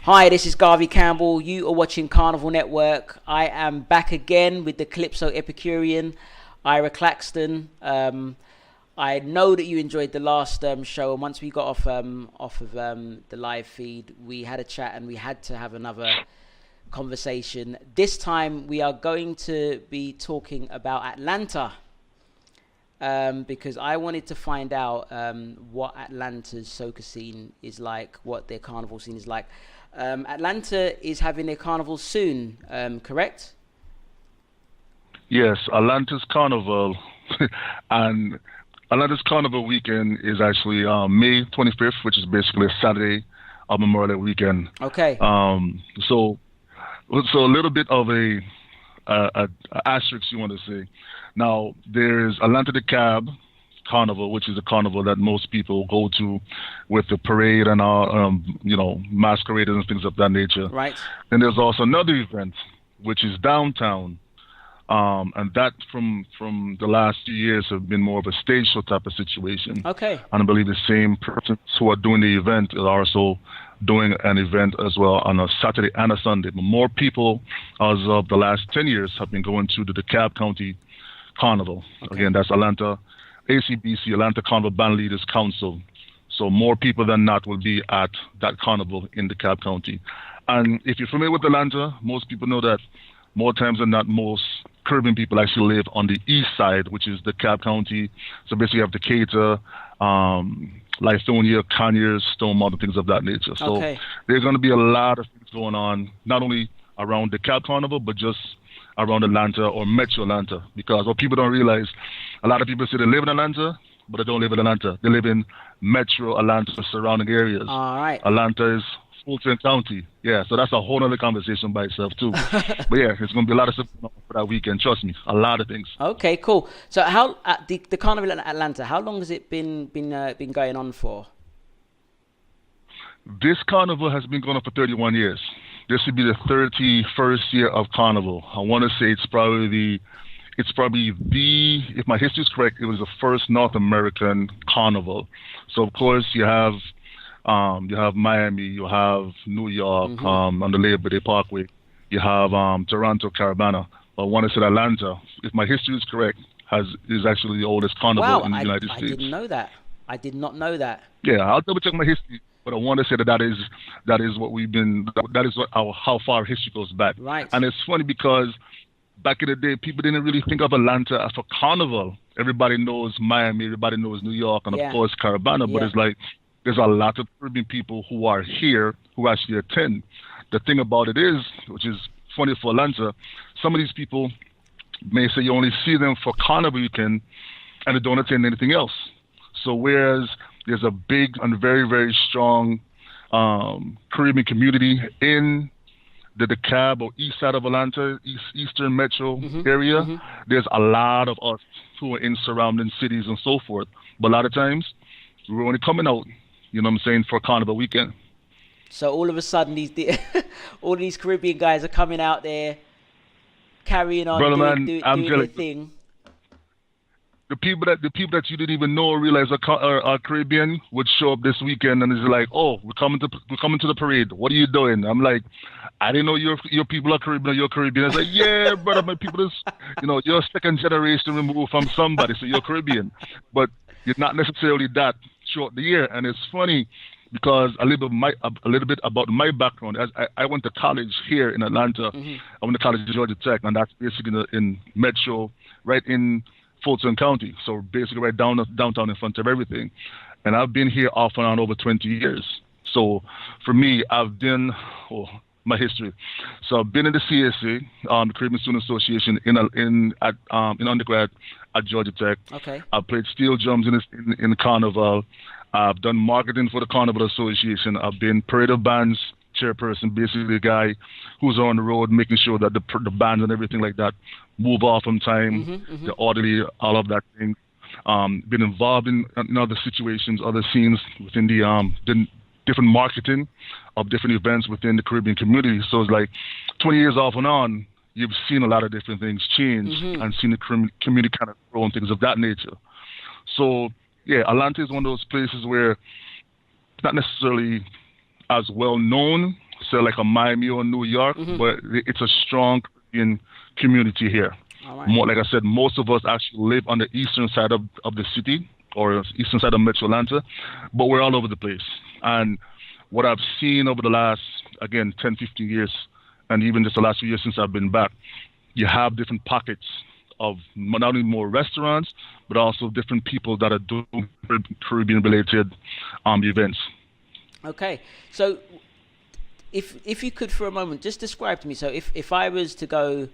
Hi, this is Garvey Campbell. You are watching Carnival Network. I am back again with the Calypso Epicurean, Ira Claxton. I know that you enjoyed the last show, and once we got off of the live feed, we had a chat and we had to have another conversation. This time we are going to be talking about Atlanta, because I wanted to find out what Atlanta's soca scene is like, what their carnival scene is like. Atlanta is having their carnival soon, correct? Yes, Atlanta's Carnival and Atlanta's Carnival weekend is actually May 25th, which is basically a Saturday of Memorial Day weekend. Okay. So a little bit of a asterisk you want to say. Now, there's Atlanta Dekalb Carnival, which is a carnival that most people go to with the parade and masqueraders and things of that nature. Right. Then there's also another event, which is downtown. And that from the last few years have been more of a stage show type of situation. Okay. And I believe the same persons who are doing the event are also doing an event as well on a Saturday and a Sunday. But more people, as of the last 10 years, have been going to the DeKalb County Carnival. Okay. Again, that's Atlanta ACBC, Atlanta Carnival Band Leaders Council. So more people than not will be at that carnival in DeKalb County. And if you're familiar with Atlanta, most people know that more times than not, most Caribbean people actually live on the east side, which is DeKalb County. So basically you have Decatur, Lithonia, Conyers, Stonewall, and things of that nature. So there's going to be a lot of things going on, not only around DeKalb Carnival, but just around Atlanta or Metro Atlanta. Because what people don't realize, a lot of people say they live in Atlanta, but they don't live in Atlanta. They live in Metro Atlanta, surrounding areas. All right. Atlanta is Fulton County. Yeah, so that's a whole other conversation by itself too. But yeah, it's going to be a lot of stuff for that weekend. Trust me, a lot of things. Okay, cool. So how the carnival in Atlanta? How long has it been going on for? This carnival has been going on for 31 years. This would be the 31st year of carnival. I want to say it's probably the, if my history is correct, it was the first North American carnival. So of course you have Miami, you have New York, on the Labor Day Parkway, you have Toronto, Carabana. But I want to say Atlanta, if my history is correct, is actually the oldest carnival in the United States. I didn't know that. I did not know that. Yeah, I'll double check my history, but I want to say that is what we've been. That is what how far history goes back. Right. And it's funny because back in the day, people didn't really think of Atlanta as a carnival. Everybody knows Miami, everybody knows New York, and of course Carabana. But it's like there's a lot of Caribbean people who are here who actually attend. The thing about it is, which is funny for Atlanta, some of these people may say you only see them for Carnival weekend and they don't attend anything else. So whereas there's a big and very, very strong Caribbean community in the DeKalb or east side of Atlanta, eastern metro area, there's a lot of us who are in surrounding cities and so forth. But a lot of times, we're only coming out, you know what I'm saying, for Carnival weekend. So all of a sudden, all these Caribbean guys are coming out there, carrying on, doing their thing. The people that you didn't even know or realize are Caribbean would show up this weekend and it's like, oh, we're coming to the parade. What are you doing? I'm like, I didn't know your people are Caribbean or you're Caribbean. It's like, yeah, brother, my people is, you're second generation removed from somebody, so you're Caribbean, but you're not necessarily that throughout the year. And it's funny because a little bit about my background. As I went to college here in Atlanta. I went to college at Georgia Tech, and that's basically in Metro, right in Fulton County, so basically right downtown in front of everything. And I've been here off and on over 20 years. So for me, I've done my history. So I've been in the CSA, the Caribbean Student Association, in undergrad at Georgia Tech. Okay. I've played steel drums in Carnival. I've done marketing for the Carnival Association. I've been parade of bands chairperson, basically the guy who's on the road making sure that the bands and everything like that move off on time, the orderly, all of that thing. Been involved in other situations, other scenes within the different marketing of different events within the Caribbean community. So it's like 20 years off and on, you've seen a lot of different things change and seen the community kind of grow and things of that nature. So yeah, Atlanta is one of those places where it's not necessarily as well known. say like a Miami or New York, but it's a strong Caribbean community here. All right. More, like I said, most of us actually live on the eastern side of the city, or eastern side of Metro Atlanta, but we're all over the place. And what I've seen over the last, again, 10, 15 years, and even just the last few years since I've been back, you have different pockets of not only more restaurants, but also different people that are doing Caribbean-related events. Okay, so if you could for a moment just describe to me, so if I was to go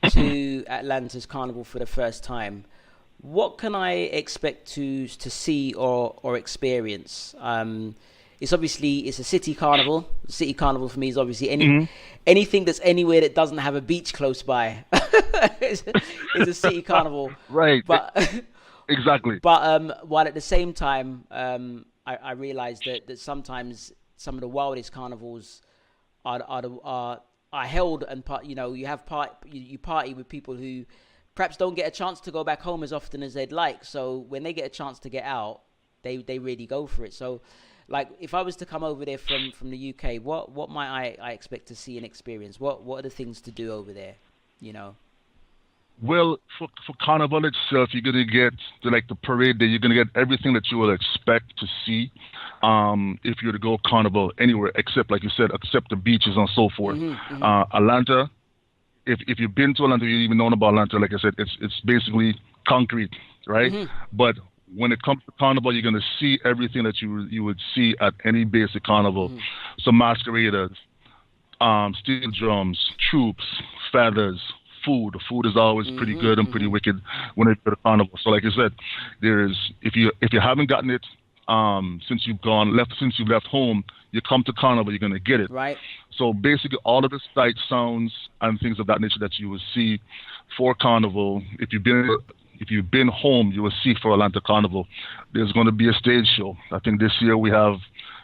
to Atlanta's Carnival for the first time, what can I expect to see or experience? It's a city carnival. City carnival for me is obviously anything that's anywhere that doesn't have a beach close by. it's a city carnival, right? But exactly. But while at the same time, I realized that sometimes some of the wildest carnivals are held, and you party with people who perhaps don't get a chance to go back home as often as they'd like. So when they get a chance to get out, they really go for it. So, like, if I was to come over there from the UK, what might I expect to see and experience? What are the things to do over there? You know. Well, for Carnival itself, you're gonna get the parade day. You're gonna get everything that you will expect to see if you're to go Carnival anywhere, except, like you said, except the beaches and so forth. Atlanta. If you've been to Atlanta, you even know about Atlanta. Like I said, it's basically concrete, right? But when it comes to Carnival, you're gonna see everything that you would see at any basic carnival. So masqueraders, steel drums, troops, feathers, food. The food is always pretty good and pretty wicked when it's to the carnival. So like I said, if you haven't gotten it since you've left home, you come to Carnival, you're gonna get it. Right. So basically, all of the sights, sounds, and things of that nature that you will see for Carnival, if you've been home, you will see for Atlanta Carnival. There's going to be a stage show. I think this year we have,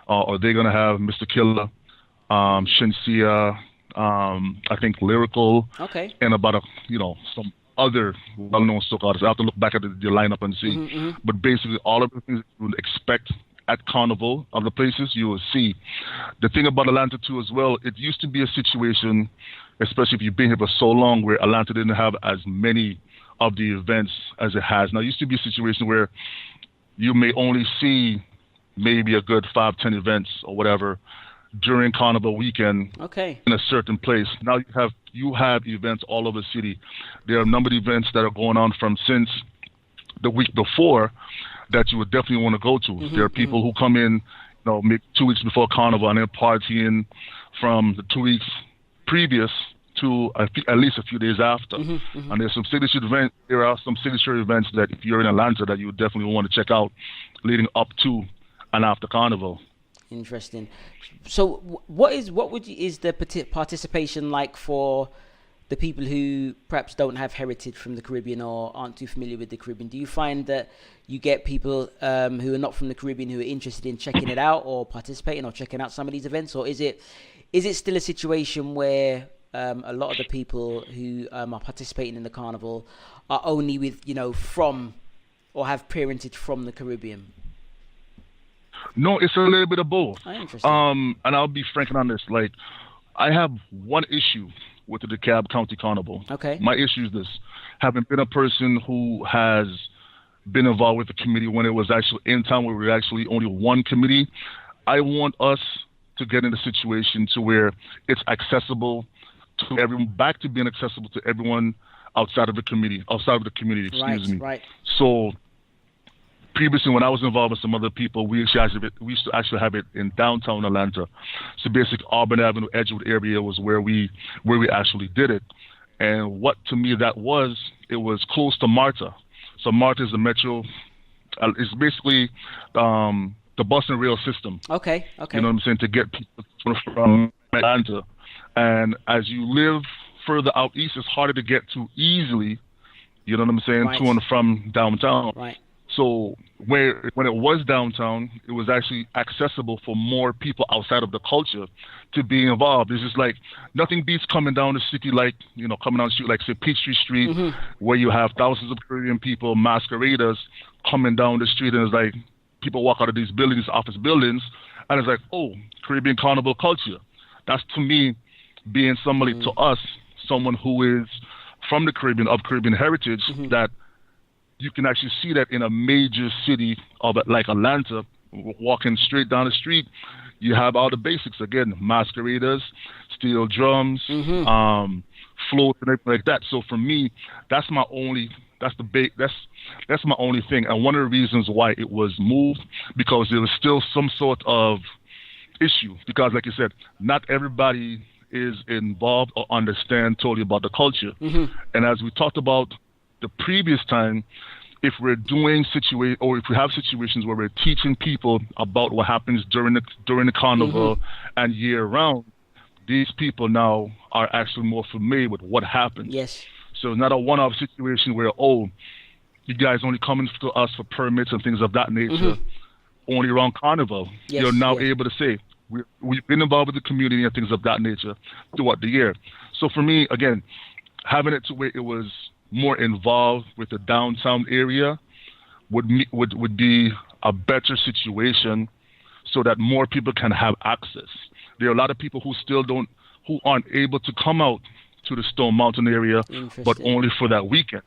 or they're going to have Mr. Killer, Shinsia, I think Lyrical, and about some other well-known soca artists. I have to look back at the lineup and see. But basically, all of the things you would expect at Carnival, other places, you will see. The thing about Atlanta too as well, it used to be a situation, especially if you've been here for so long, where Atlanta didn't have as many of the events as it has. Now, it used to be a situation where you may only see maybe a good 5-10 events or whatever during Carnival weekend in a certain place. Now you have events all over the city. There are a number of events that are going on from since the week before that you would definitely want to go to. There are people who come in, maybe 2 weeks before Carnival, and they're partying from the 2 weeks previous to at least a few days after. And there's some signature events. There are some signature events that if you're in Atlanta that you would definitely want to check out leading up to and after Carnival. Interesting. So what is the participation like for the people who perhaps don't have heritage from the Caribbean or aren't too familiar with the Caribbean? Do you find that you get people who are not from the Caribbean who are interested in checking it out or participating or checking out some of these events? Or is it still a situation where a lot of the people who are participating in the carnival are only with, from or have parentage from the Caribbean? No, it's a little bit of both. Oh, interesting. And I'll be frank and honest. Like, I have one issue with the Dekalb County Carnival. Okay. My issue is this. Having been a person who has been involved with the committee when it was actually in town, where we were actually only one committee, I want us to get in a situation to where it's accessible to everyone, back to being accessible to everyone outside of the community, excuse me. Right. So previously, when I was involved with some other people, we used to actually have it in downtown Atlanta. So basically, Auburn Avenue, Edgewood area was where we actually did it. And what to me that was, it was close to MARTA. So MARTA is the metro. It's basically the bus and rail system. Okay. You know what I'm saying? To get people from Atlanta. And as you live further out east, it's harder to get to easily. You know what I'm saying? Right. To and from downtown. Right. So when it was downtown, it was actually accessible for more people outside of the culture to be involved. It's just like nothing beats coming down the city, like, coming down the street, like say Peachtree Street, where you have thousands of Caribbean people, masqueraders coming down the street, and it's like people walk out of these buildings, office buildings, and it's like, oh, Caribbean carnival culture. that's to me being somebody to us, someone who is from the Caribbean, of Caribbean heritage, that you can actually see that in a major city of like Atlanta, walking straight down the street, you have all the basics again: masqueraders, steel drums, floats, and everything like that. So for me, that's my only. That's my only thing. And one of the reasons why it was moved, because there was still some sort of issue. Because, like you said, not everybody is involved or understand totally about the culture. And as we talked about the previous time, if we're doing or if we have situations where we're teaching people about what happens during the carnival and year round, these people now are actually more familiar with what happens. Yes. So it's not a one-off situation where, you guys only coming to us for permits and things of that nature, only around Carnival. Yes, You're now able to say, we've been involved with the community and things of that nature throughout the year. So for me, again, having it to where it was more involved with the downtown area would be a better situation, so that more people can have access. There are a lot of people who aren't able to come out to the Stone Mountain area, but only for that weekend.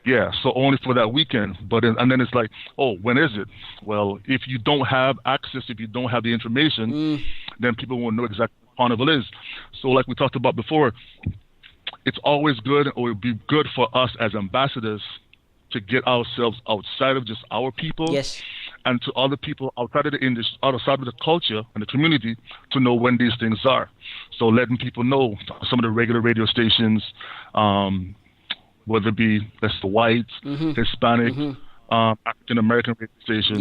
Yeah, so only for that weekend. And then it's like, when is it? Well, if you don't have access, if you don't have the information, then people won't know exactly what Carnival is. So like we talked about before, it's always good, or it would be good for us as ambassadors to get ourselves outside of just our people, and to other people outside of the industry, outside of the culture and the community, to know when these things are. So letting people know, some of the regular radio stations, whether it be that's the white, Hispanic, African American radio stations,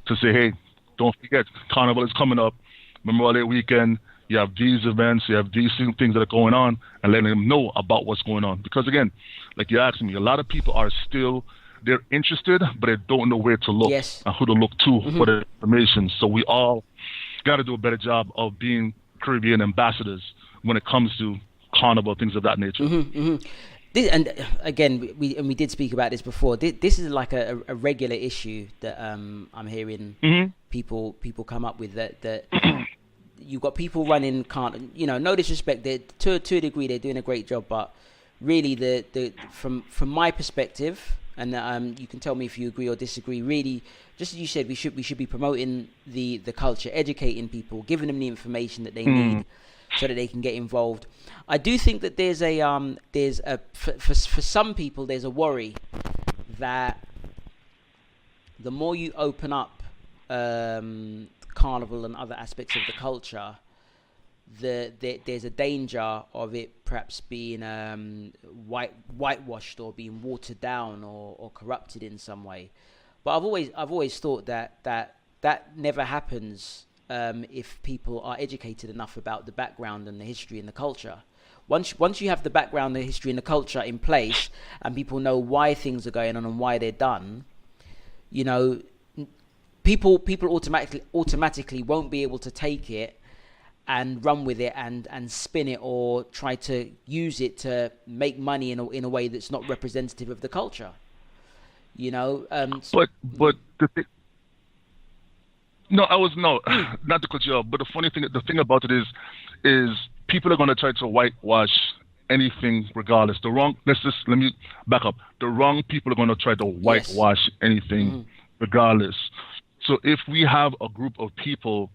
to say, hey, don't forget, Carnival is coming up, Memorial Day weekend. You have these events, you have these things that are going on, and letting them know about what's going on. Because again, like you asked me, a lot of people are still, they're interested, but they don't know where to look and who to look to for the information. So we all got to do a better job of being Caribbean ambassadors when it comes to Carnival, things of that nature. This, and again, we did speak about this before. This is like a regular issue that I'm hearing people come up with, that you've got people running, no disrespect, to a degree they're doing a great job, but really from my perspective, and you can tell me if you agree or disagree, really, just as you said, we should be promoting the culture, educating people, giving them the information that they need so that they can get involved. I do think that there's for some people there's a worry that the more you open up Carnival and other aspects of the culture, there's a danger of it perhaps being whitewashed or being watered down or corrupted in some way. But I've always thought that never happens if people are educated enough about the background and the history and the culture. Once you have the background, the history and the culture in place, and people know why things are going on and why they're done, people automatically won't be able to take it and run with it and spin it or try to use it to make money in a way that's not representative of the culture. But the thing, not to cut you off, but the thing about it is people are going to try to whitewash anything regardless. Let me back up. The wrong people are going to try to whitewash anything regardless. So if we have a group of people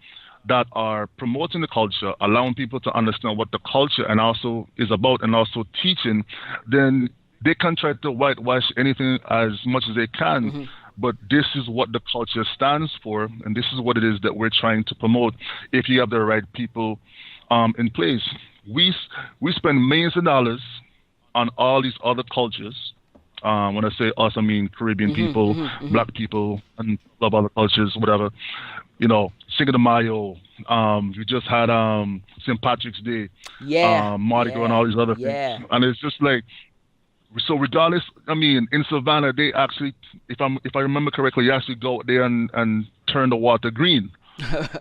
that are promoting the culture, allowing people to understand what the culture and also is about, and also teaching, then they can try to whitewash anything as much as they can. But this is what the culture stands for, and this is what it is that we're trying to promote. If you have the right people in place, we spend millions of dollars on all these other cultures. When I say us, I mean Caribbean people, black people, and love other cultures, whatever. Cinco de Mayo. We just had St. Patrick's Day, Mardi Gras, and all these other things. And it's just like, so regardless, I mean, in Savannah, they actually, if I remember correctly, you actually go out there and turn the water green.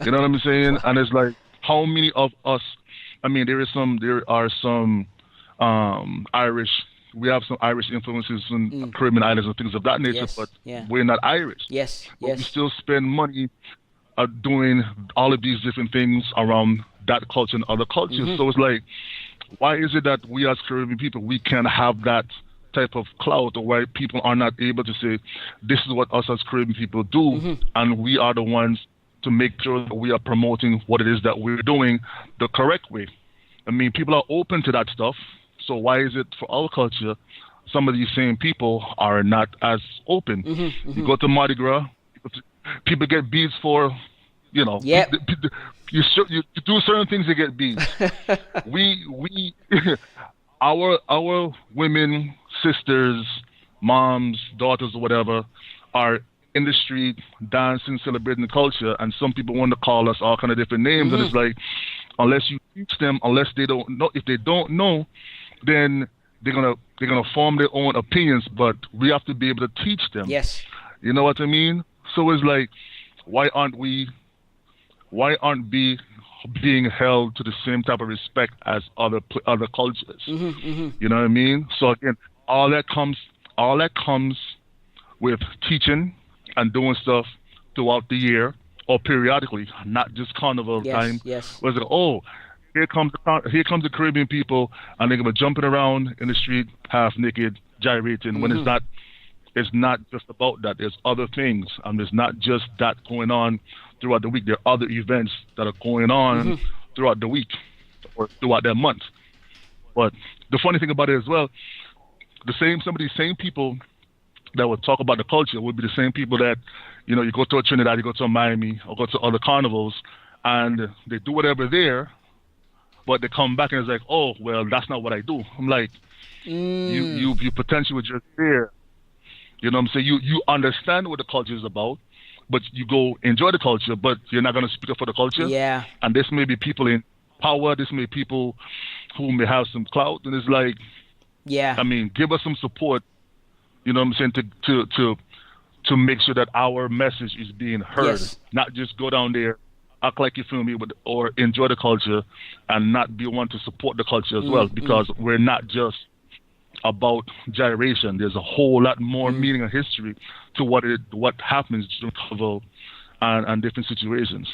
You know what I'm saying? And it's like, how many of us? I mean, there are some Irish. We have some Irish influences in Caribbean islands and things of that nature, but we're not Irish. But we still spend money doing all of these different things around that culture in other cultures. So it's like, why is it that we as Caribbean people, we can't have that type of clout, or why people are not able to say, this is what us as Caribbean people do, and we are the ones to make sure that we are promoting what it is that we're doing the correct way. I mean, people are open to that stuff, so why is it for our culture, some of these same people are not as open? You go to Mardi Gras, people get beads for, you know, you do certain things to get beads. we our women, sisters, moms, daughters, or whatever, are in the street dancing, celebrating the culture, and some people want to call us all kind of different names, and it's like, unless you teach them, unless they don't know, if they don't know, then they're gonna form their own opinions, but we have to be able to teach them. Yes. You know what I mean? So it's like, why aren't we being held to the same type of respect as other cultures? You know what I mean? So again, all that comes with teaching and doing stuff throughout the year or periodically, not just carnival time. Yes. Was it, oh, here comes the Caribbean people, and they're gonna be jumping around in the street half naked, gyrating, when it's not just about that. There's other things, and there's not just that going on throughout the week. There are other events that are going on throughout the week or throughout that month. But the funny thing about it as well, some of these same people that would talk about the culture would be the same people that, you know, you go to a Trinidad, you go to a Miami, or go to other carnivals, and they do whatever there, but they come back and it's like, oh, well, that's not what I do. I'm like, you potentially were just there. You know what I'm saying? You understand what the culture is about, but you go enjoy the culture, but you're not going to speak up for the culture. Yeah. And this may be people in power. This may be people who may have some clout. And it's like, I mean, give us some support, you know what I'm saying, to make sure that our message is being heard. Yes. Not just go down there, act like you feel me, or enjoy the culture and not be one to support the culture as well, because we're not just about gyration. There's a whole lot more meaning and history to what happens during carnival and different situations.